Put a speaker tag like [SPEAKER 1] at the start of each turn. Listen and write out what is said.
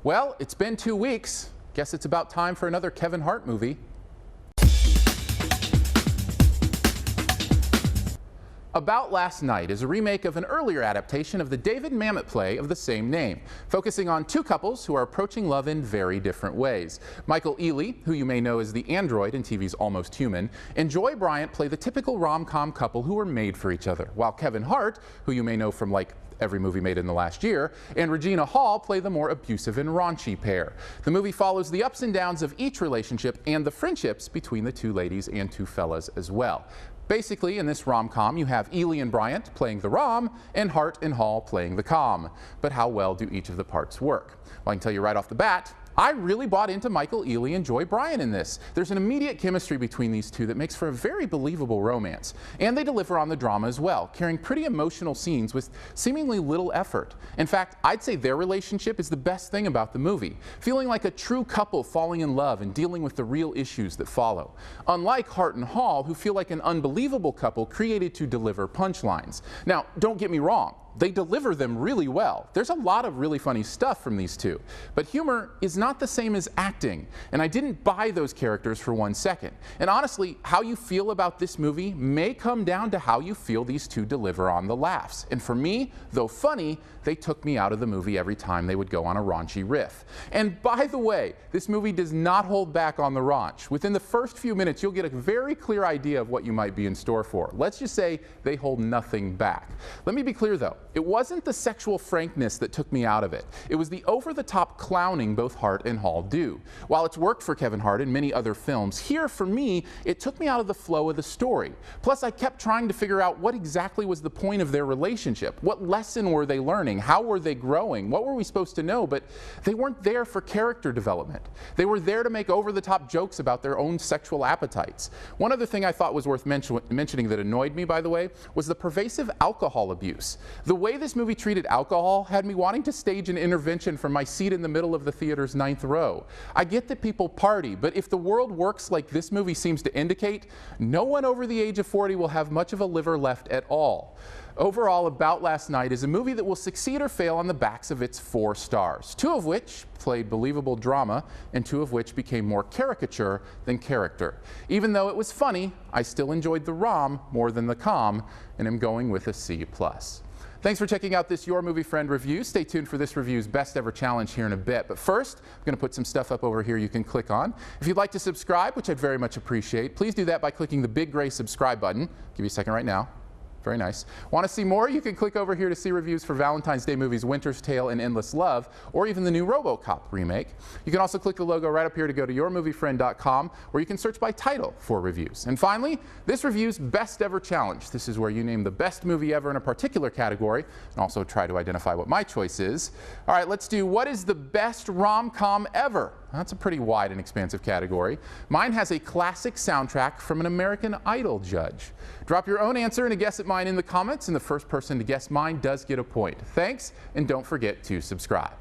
[SPEAKER 1] Well, it's been 2 weeks. Guess it's about time for another Kevin Hart movie. About Last Night is a remake of an earlier adaptation of the David Mamet play of the same name, focusing on two couples who are approaching love in very different ways. Michael Ealy, who you may know as the android in TV's Almost Human, and Joy Bryant play the typical rom-com couple who were made for each other, while Kevin Hart, who you may know from like every movie made in the last year, and Regina Hall play the more abusive and raunchy pair. The movie follows the ups and downs of each relationship and the friendships between the two ladies and two fellas as well. Basically, in this rom-com, you have Ealy and Bryant playing the rom and Hart and Hall playing the com. But how well do each of the parts work? Well, I can tell you right off the bat, I really bought into Michael Ealy and Joy Bryant in this. There's an immediate chemistry between these two that makes for a very believable romance. And they deliver on the drama as well, carrying pretty emotional scenes with seemingly little effort. In fact, I'd say their relationship is the best thing about the movie, feeling like a true couple falling in love and dealing with the real issues that follow. Unlike Hart and Hall, who feel like an unbelievable couple created to deliver punchlines. Now, don't get me wrong. They deliver them really well. There's a lot of really funny stuff from these two. But humor is not the same as acting, and I didn't buy those characters for 1 second. And honestly, how you feel about this movie may come down to how you feel these two deliver on the laughs. And for me, though funny, they took me out of the movie every time they would go on a raunchy riff. And by the way, this movie does not hold back on the raunch. Within the first few minutes, you'll get a very clear idea of what you might be in store for. Let's just say they hold nothing back. Let me be clear though. It wasn't the sexual frankness that took me out of it. It was the over-the-top clowning both Hart and Hall do. While it's worked for Kevin Hart in many other films, here for me, it took me out of the flow of the story. Plus, I kept trying to figure out what exactly was the point of their relationship. What lesson were they learning? How were they growing? What were we supposed to know? But they weren't there for character development. They were there to make over-the-top jokes about their own sexual appetites. One other thing I thought was worth mentioning that annoyed me, by the way, was the pervasive alcohol abuse. The way this movie treated alcohol had me wanting to stage an intervention from my seat in the middle of the theater's 9th row. I get that people party, but if the world works like this movie seems to indicate, no one over the age of 40 will have much of a liver left at all. Overall, About Last Night is a movie that will succeed or fail on the backs of its 4 stars, 2 of which played believable drama and 2 of which became more caricature than character. Even though it was funny, I still enjoyed the rom more than the com, and am going with a C+. Thanks for checking out this Your Movie Friend review. Stay tuned for this review's best ever challenge here in a bit. But first, I'm going to put some stuff up over here you can click on. If you'd like to subscribe, which I'd very much appreciate, please do that by clicking the big gray subscribe button. Give you a second right now. Very nice. Want to see more? You can click over here to see reviews for Valentine's Day movies Winter's Tale and Endless Love, or even the new RoboCop remake. You can also click the logo right up here to go to yourmoviefriend.com, where you can search by title for reviews. And finally, this review's best ever challenge. This is where you name the best movie ever in a particular category, and also try to identify what my choice is. All right, let's do what is the best rom-com ever? That's a pretty wide and expansive category. Mine has a classic soundtrack from an American Idol judge. Drop your own answer and a guess at mine in the comments, and the first person to guess mine does get a point. Thanks, and don't forget to subscribe.